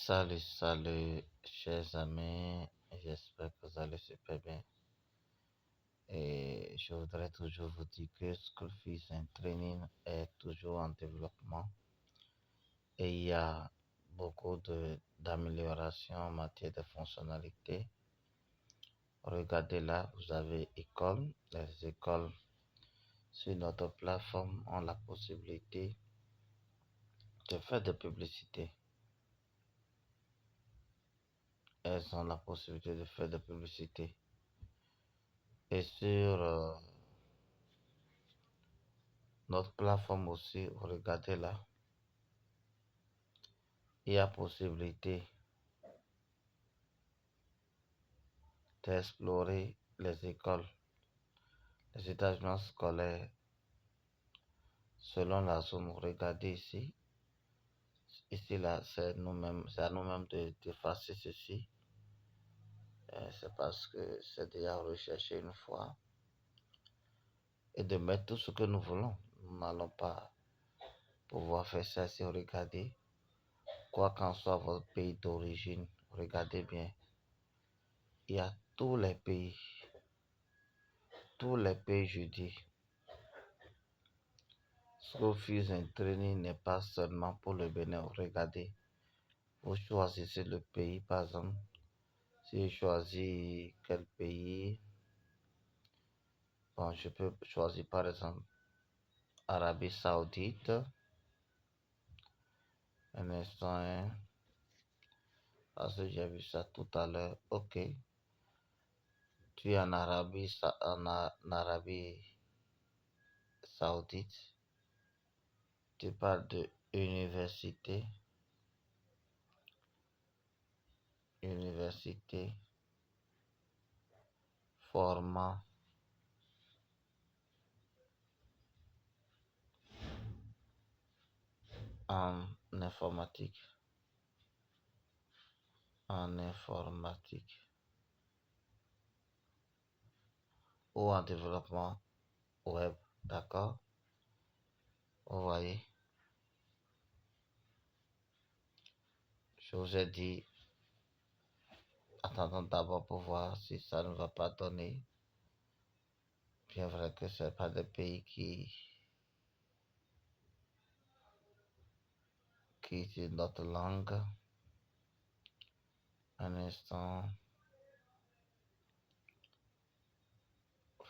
Salut, salut, chers amis, j'espère que vous allez super bien. Et je voudrais toujours vous dire que School Fees and Training est toujours en développement et il y a beaucoup d'améliorations en matière de fonctionnalité. Regardez là, vous avez école. Les écoles sur notre plateforme ont la possibilité de faire de publicité. Elles ont la possibilité de faire de publicité. Et sur notre plateforme aussi, vous regardez là, il y a possibilité d'explorer les écoles, les établissements scolaires selon la zone. Regardez ici. Ici, là, c'est à nous-mêmes de faire ceci. C'est parce que c'est déjà recherché une fois et de mettre tout ce que nous voulons. Nous n'allons pas pouvoir faire ça si vous regardez. Quoi qu'en soit votre pays d'origine, regardez bien. Il y a tous les pays, je dis. School Fees and Training n'est pas seulement pour le Bénin. Regardez, vous choisissez le pays, par exemple. Si je choisis quel pays, bon, je peux choisir par exemple Arabie Saoudite. Un instant, hein, parce que j'ai vu ça tout à l'heure. Ok, tu es en Arabie Saoudite. Tu parles de université, format en informatique, en informatique ou en développement web, d'accord? Vous voyez, je vous ai dit, attendons d'abord pour voir si ça ne va pas donner. Bien vrai que ce n'est pas des pays qui utilisent notre langue. Un instant,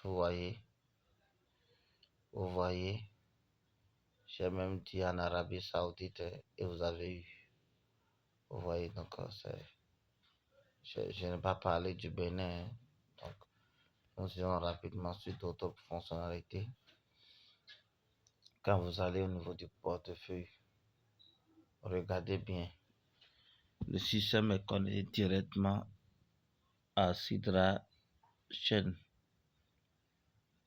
vous voyez, vous voyez, j'ai même dit en Arabie Saoudite et vous avez eu. Vous voyez, donc je n'ai pas parlé du Bénin. Donc, nous irons rapidement sur d'autres fonctionnalités. Quand vous allez au niveau du portefeuille, regardez bien. Le système est connecté directement à Sidra Chain.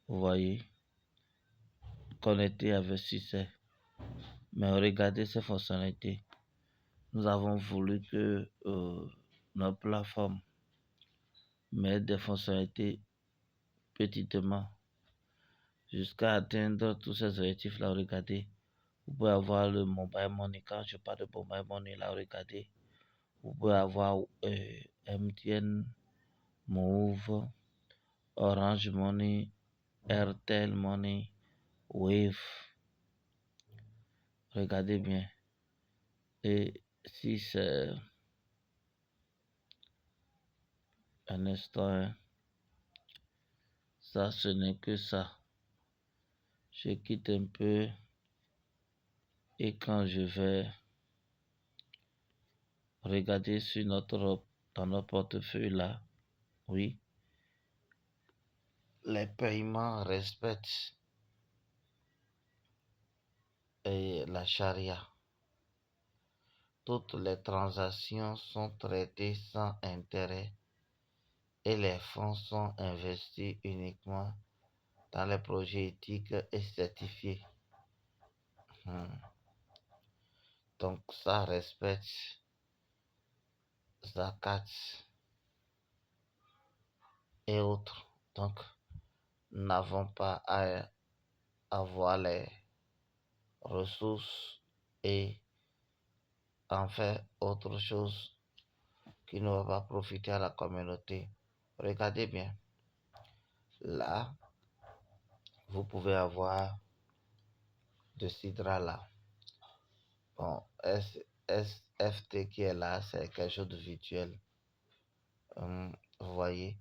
Vous voyez, connecté avec Cissé. Mais regardez ces fonctionnalités. Nous avons voulu que notre plateforme mette des fonctionnalités petitement jusqu'à atteindre tous ces objectifs-là. Regardez, vous pouvez avoir le mobile money. Quand je parle de mobile money, là, regardez, vous pouvez avoir MTN, Move, Orange Money, Airtel Money, Wave. Regardez bien. Et si c'est un instant, hein, ça, ce n'est que ça. Je quitte un peu et quand je vais regarder dans notre portefeuille là, oui, les paiements respectent la charia. Toutes les transactions sont traitées sans intérêt et les fonds sont investis uniquement dans les projets éthiques et certifiés. Donc ça respecte Zakat et autres. Donc nous n'avons pas à avoir les ressources et en faire autre chose qui ne va pas profiter à la communauté. Regardez bien. Là, vous pouvez avoir de Sidra là. Bon, SFT qui est là, c'est quelque chose de virtuel. Vous voyez,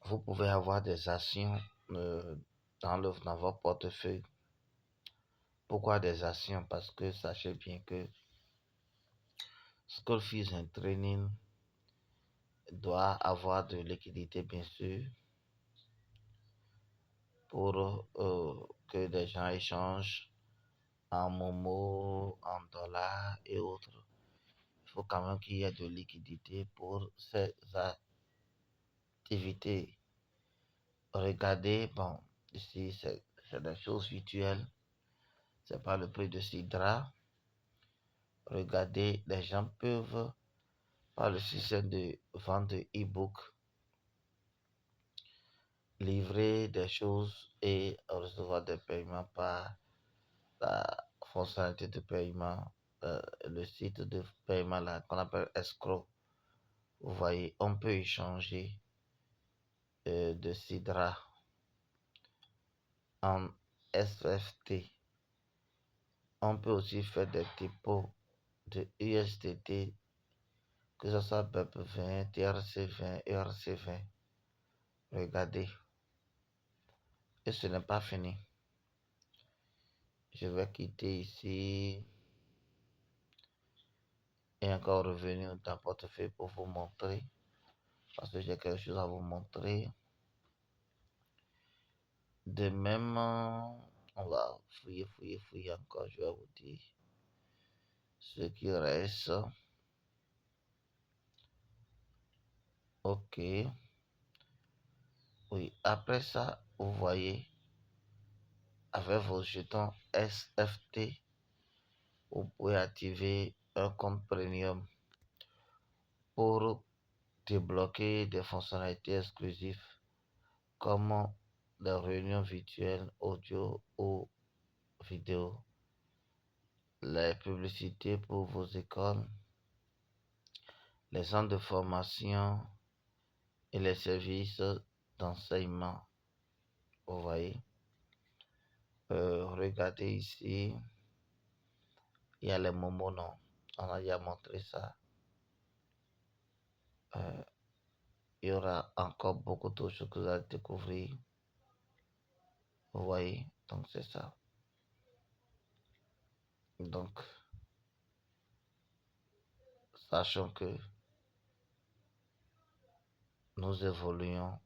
vous pouvez avoir des actions dans votre portefeuille. Pourquoi des actions? Parce que sachez bien que School Fees and Training doit avoir de liquidité, bien sûr, pour que des gens échangent en Momo, en dollars et autres. Il faut quand même qu'il y ait de liquidité pour ces activités. Regardez, bon, ici c'est des choses virtuelles, c'est pas le prix de Sidra. Regardez, les gens peuvent, par le système de vente de e-book, livrer des choses et recevoir des paiements par la fonctionnalité de paiement, le site de paiement là qu'on appelle escrow. Vous voyez, on peut échanger de Sidra en SFT. On peut aussi faire des dépôts de USDT, que ce soit BEP20, TRC20, ERC20. Regardez. Et ce n'est pas fini. Je vais quitter ici et encore revenir dans le portefeuille pour vous montrer. Parce que j'ai quelque chose à vous montrer. De même, on va fouiller encore. Je vais vous dire ce qui reste. Ok. Oui, après ça, vous voyez, avec vos jetons SFT, vous pouvez activer un compte premium pour débloquer des fonctionnalités exclusives comme des réunions virtuelles, audio ou vidéo, les publicités pour vos écoles, les centres de formation et les services d'enseignement. Vous voyez, regardez ici, il y a les momos, non, on a déjà montré ça. Il y aura encore beaucoup d'autres choses que vous allez découvrir. Vous voyez, donc c'est ça. Donc, sachant que nous évoluons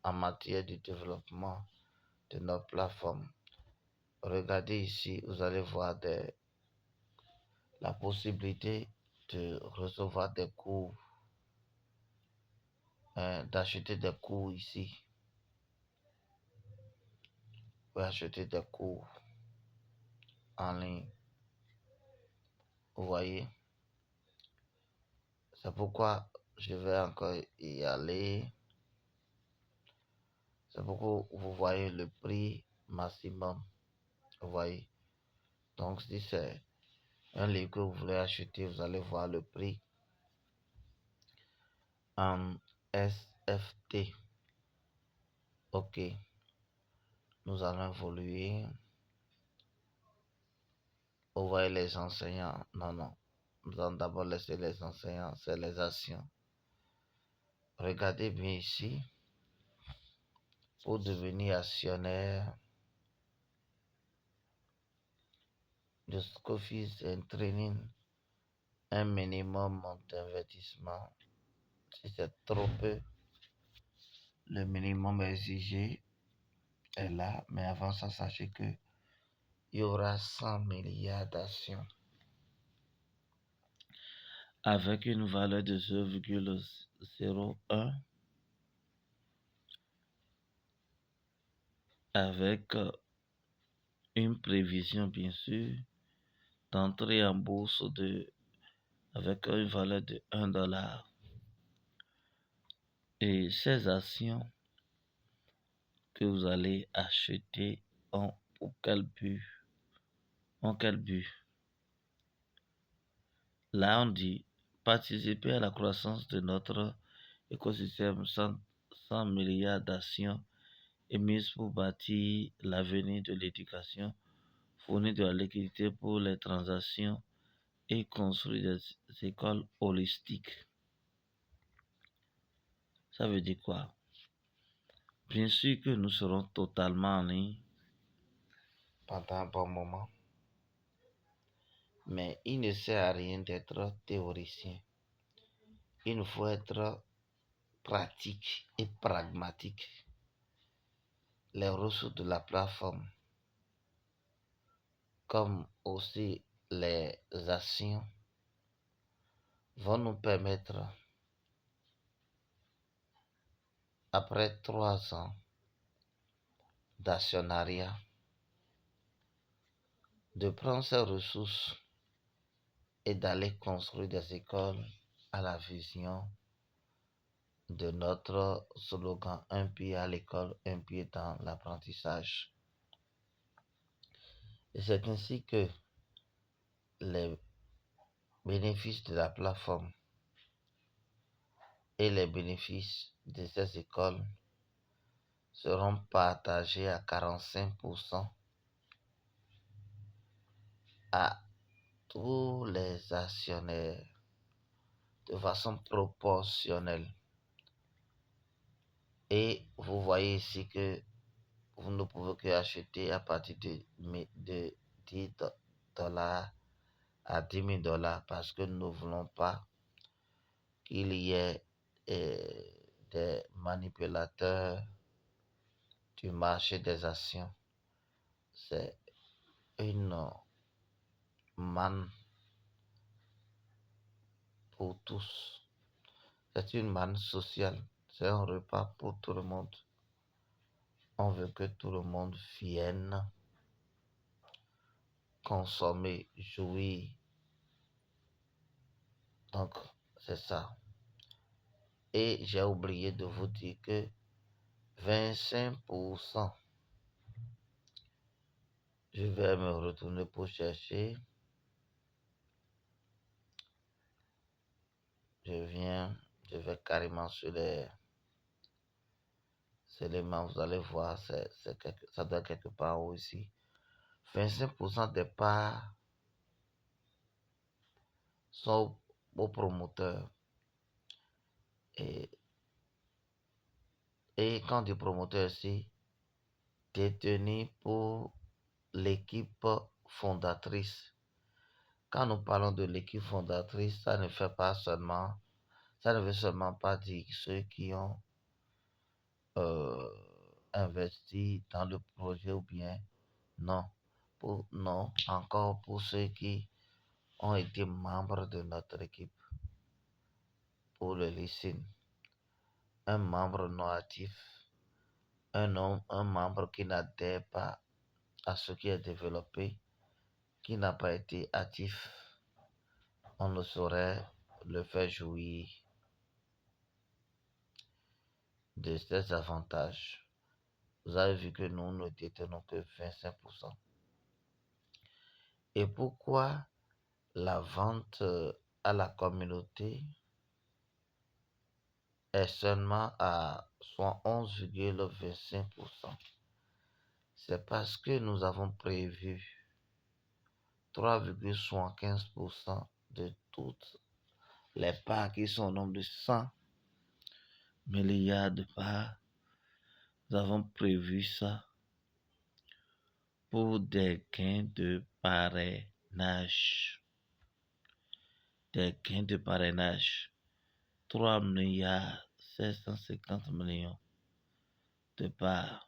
en matière de développement de notre plateforme. Regardez ici, vous allez voir la possibilité de recevoir des cours, d'acheter des cours ici. Vous pouvez acheter des cours en ligne. Vous voyez, c'est pourquoi je vais encore y aller. C'est pourquoi vous voyez le prix maximum. Vous voyez. Donc, si c'est un livre que vous voulez acheter, vous allez voir le prix en SFT. Ok. Nous allons évoluer. Vous voyez les enseignants. Non, non. Nous allons d'abord laisser les enseignants. C'est les actions. Regardez bien ici. Pour devenir actionnaire de School Fees and Training, un minimum d'investissement. Si c'est trop peu, le minimum exigé est là. Mais avant ça, sachez que il y aura 100 milliards d'actions avec une valeur de 0,01, avec une prévision bien sûr d'entrée en bourse avec une valeur de 1 dollar. Et ces actions que vous allez acheter ont pour quel but? En quel but? Là, on dit participer à la croissance de notre écosystème sans milliards d'actions émises pour bâtir l'avenir de l'éducation, fournir de la liquidité pour les transactions et construire des écoles holistiques. Ça veut dire quoi? Bien sûr que nous serons totalement en ligne pendant un bon moment, mais il ne sert à rien d'être théoricien. Il nous faut être pratique et pragmatique. Les ressources de la plateforme, comme aussi les actions, vont nous permettre, après 3 ans d'actionnariat, de prendre ces ressources et d'aller construire des écoles à la vision de notre slogan un pied à l'école, un pied dans l'apprentissage. Et c'est ainsi que les bénéfices de la plateforme et les bénéfices de ces écoles seront partagés à 45% à tous les actionnaires de façon proportionnelle. Et vous voyez ici que vous ne pouvez que acheter à partir de 10 dollars à 10 000 dollars parce que nous ne voulons pas qu'il y ait des manipulateurs du marché des actions. C'est une manne pour tous. C'est une manne sociale. C'est un repas pour tout le monde. On veut que tout le monde vienne consommer, jouir. Donc, c'est ça. Et j'ai oublié de vous dire que 25%, je vais me retourner pour chercher. Je vais carrément sur les éléments, vous allez voir, ça doit être quelque part haut ici. 25% des parts sont aux promoteurs. Et, et quand du promoteur ici, détenu pour l'équipe fondatrice. Quand nous parlons de l'équipe fondatrice, ça ne veut seulement pas dire ceux qui ont euh, investi dans le projet ou bien non. Non, encore pour ceux qui ont été membres de notre équipe pour le leasing. Un membre non actif, un membre qui n'adhère pas à ce qui est développé, qui n'a pas été actif, on ne saurait le faire jouir de ces avantages. Vous avez vu que nous ne détenons que 25%. Et pourquoi la vente à la communauté est seulement à soit 11,25%? C'est parce que nous avons prévu 3,75% de toutes les parts qui sont au nombre de 100 milliards de parts. Nous avons prévu ça pour des gains de parrainage. Des gains de parrainage. 3 milliards 750 millions de parts.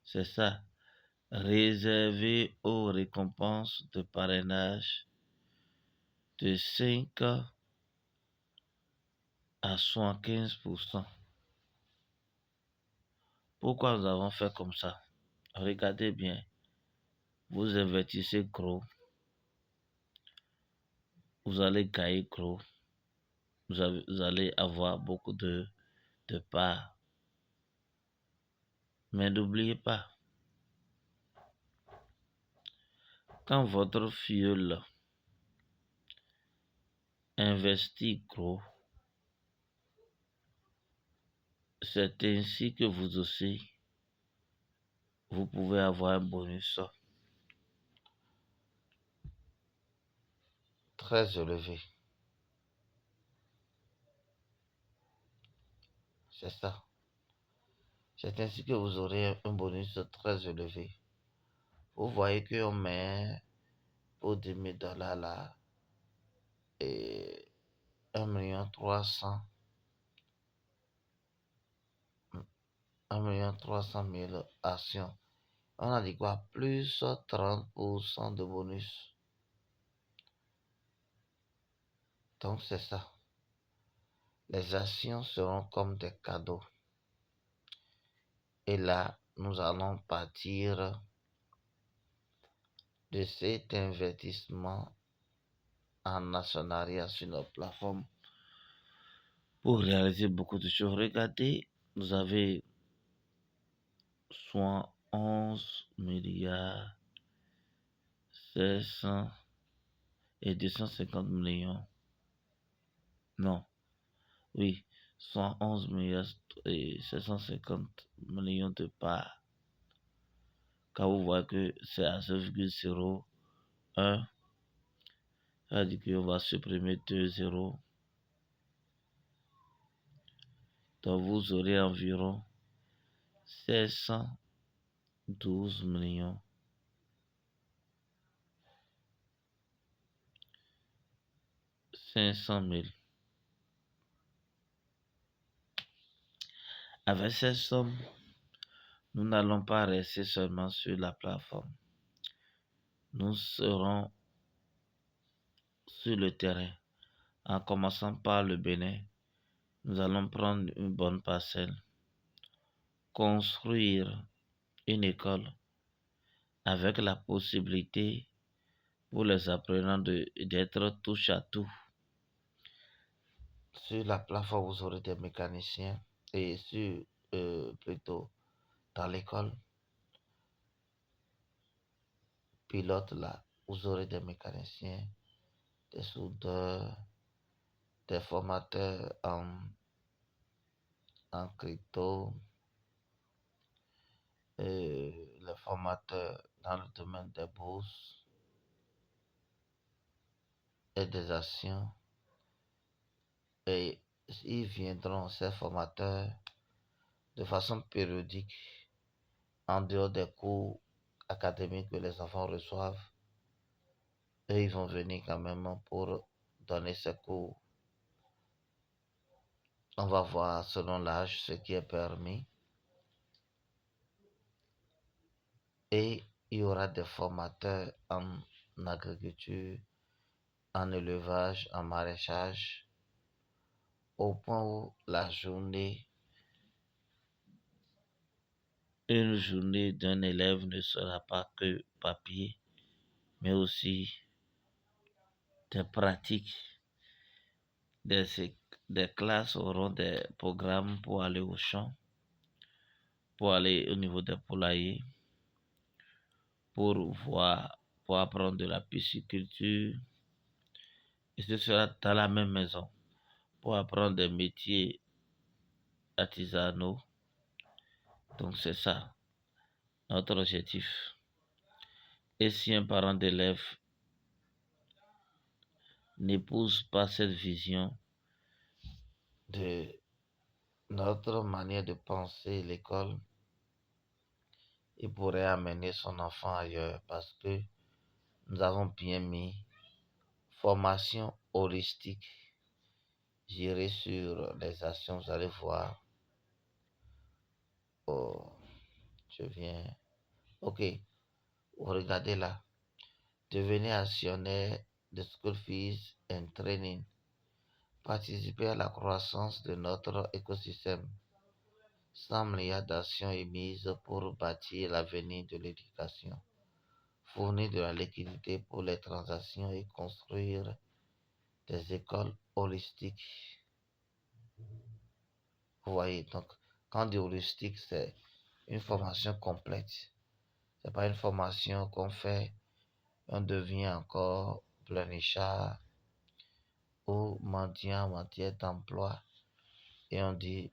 C'est ça. Réservé aux récompenses de parrainage de 5 à 75%. Pourquoi nous avons fait comme ça? Regardez bien. Vous investissez gros. Vous allez gagner gros. Vous allez avoir beaucoup de parts. Mais n'oubliez pas, Quand votre filleul investit gros, c'est ainsi que vous aussi, vous pouvez avoir un bonus très élevé. C'est ça. C'est ainsi que vous aurez un bonus très élevé. Vous voyez qu'on met pour 10 000 $ là et 1 300 000 actions. On a dit quoi? Plus 30% de bonus. Donc c'est ça. Les actions seront comme des cadeaux. Et là, nous allons partir de cet investissement en actionnariat sur notre plateforme pour réaliser beaucoup de choses. Regardez, vous avez soit 11 milliards 600 et 250 millions. Non, oui, 111 milliards et 750 millions de parts. Quand vous voyez que c'est à 0,01, ça veut dire qu'on va supprimer 2 zéros. Donc vous aurez environ 612 millions 500 000. Avec cette somme, nous n'allons pas rester seulement sur la plateforme. Nous serons sur le terrain. En commençant par le Bénin, nous allons prendre une bonne parcelle, construire une école avec la possibilité pour les apprenants d'être touche à tout. Sur la plateforme, vous aurez des mécaniciens et plutôt dans l'école pilote là, vous aurez des mécaniciens, des soudeurs, des formateurs en crypto, les formateurs dans le domaine des bourses et des actions. Et ils viendront, ces formateurs, de façon périodique, en dehors des cours académiques que les enfants reçoivent. Et ils vont venir quand même pour donner ces cours. On va voir selon l'âge ce qui est permis. Et il y aura des formateurs en agriculture, en élevage, en maraîchage, au point où une journée d'un élève ne sera pas que papier, mais aussi des pratiques. Des classes auront des programmes pour aller au champ, pour aller au niveau des poulaillers, pour apprendre de la pisciculture. Et ce sera dans la même maison pour apprendre des métiers artisanaux. Donc c'est ça notre objectif. Et si un parent d'élève n'épouse pas cette vision de notre manière de penser l'école, il pourrait amener son enfant ailleurs parce que nous avons bien mis formation holistique. J'irai sur les actions, vous allez voir. Oh, je viens. Ok, regardez là. Devenez actionnaire de School Fees and Training. Participer à la croissance de notre écosystème. 100 milliards d'actions émises pour bâtir l'avenir de l'éducation. Fournir de la liquidité pour les transactions et construire des écoles holistiques. Vous voyez, donc, quand on dit holistique, c'est une formation complète. C'est pas une formation qu'on fait on devient encore pleurnichard ou mendiant en matière d'emploi et on dit: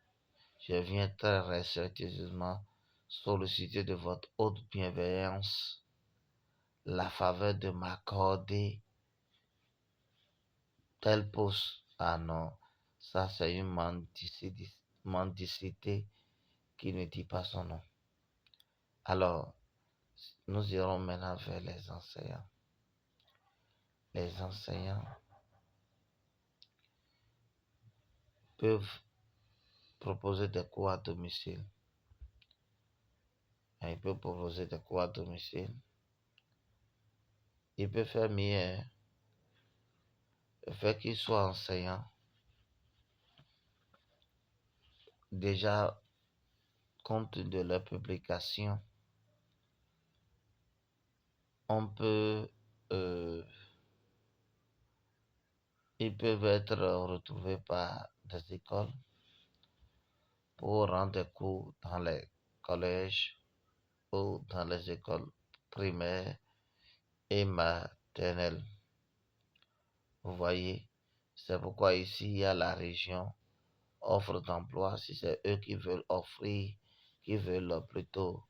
je viens très respectueusement solliciter de votre haute bienveillance la faveur de m'accorder tel poste. Ah non, ça c'est une mendicité qui ne dit pas son nom. Alors, nous irons maintenant vers les enseignants. Les enseignants peuvent proposer des cours à domicile. Ils peuvent proposer des cours à domicile. Ils peuvent faire mieux. Le fait qu'ils soient enseignants, déjà, compte de leur publication, on peut, ils peuvent être retrouvés par des écoles pour rendre des cours dans les collèges ou dans les écoles primaires et maternelles. Vous voyez, c'est pourquoi ici il y a la région offre d'emploi. Si c'est eux qui veulent offrir, qui veulent plutôt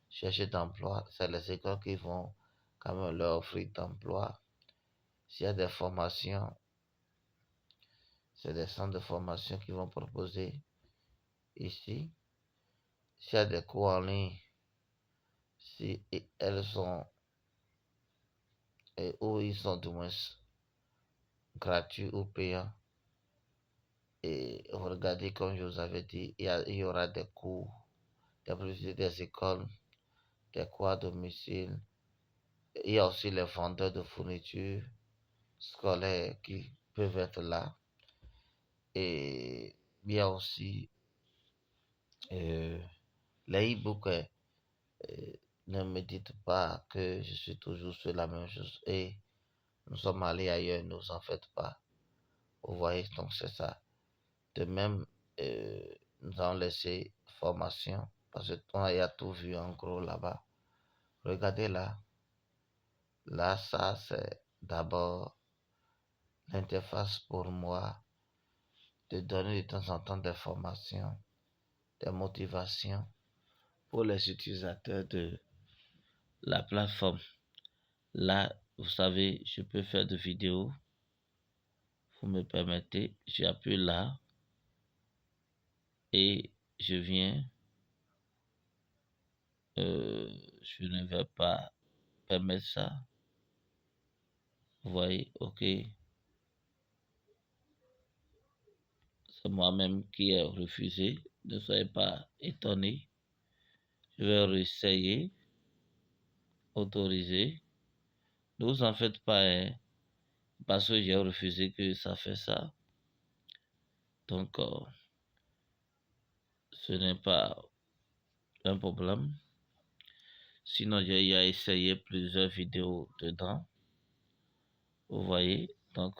chercher d'emploi, c'est les écoles qui vont quand même leur offrir d'emploi. S'il y a des formations, c'est des centres de formation qui vont proposer ici. S'il y a des cours en ligne, si elles sont, ou ils sont du moins gratuits ou payants, et regardez, comme je vous avais dit, il y aura des cours, des écoles, des cours à domicile. Il y a aussi les vendeurs de fournitures scolaires qui peuvent être là. Et il y a aussi euh, les e-books. Ne me dites pas que je suis toujours sur la même chose. Et nous sommes allés ailleurs, ne vous en faites pas. Vous voyez, donc c'est ça. De même, euh, nous allons laisser formation parce qu'on a tout vu en gros là-bas. Regardez là. Là, ça, c'est d'abord l'interface pour moi de donner de temps en temps des formations, des motivations pour les utilisateurs de la plateforme. Là, vous savez, je peux faire des vidéos. Vous me permettez, j'appuie là et je viens. Je ne vais pas permettre ça. Vous voyez, ok. C'est moi-même qui ai refusé. Ne soyez pas étonnés. Je vais réessayer. Autoriser. Ne vous en faites pas, hein, parce que j'ai refusé que ça fait ça. Donc, ce n'est pas un problème. Sinon, j'ai déjà essayé plusieurs vidéos dedans. Vous voyez, donc,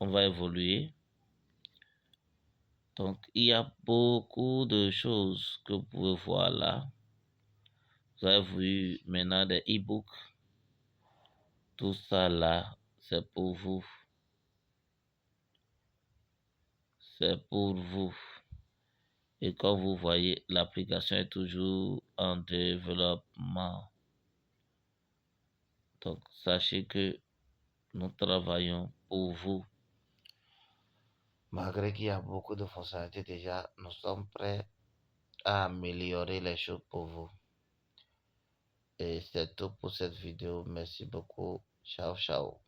on va évoluer. Donc, il y a beaucoup de choses que vous pouvez voir là. Vous avez vu maintenant des e-books. Tout ça là, c'est pour vous. C'est pour vous. Et comme vous voyez, l'application est toujours en développement. Donc, sachez que nous travaillons pour vous. Malgré qu'il y a beaucoup de fonctionnalités déjà, nous sommes prêts à améliorer les choses pour vous. Et c'est tout pour cette vidéo. Merci beaucoup. Ciao, ciao.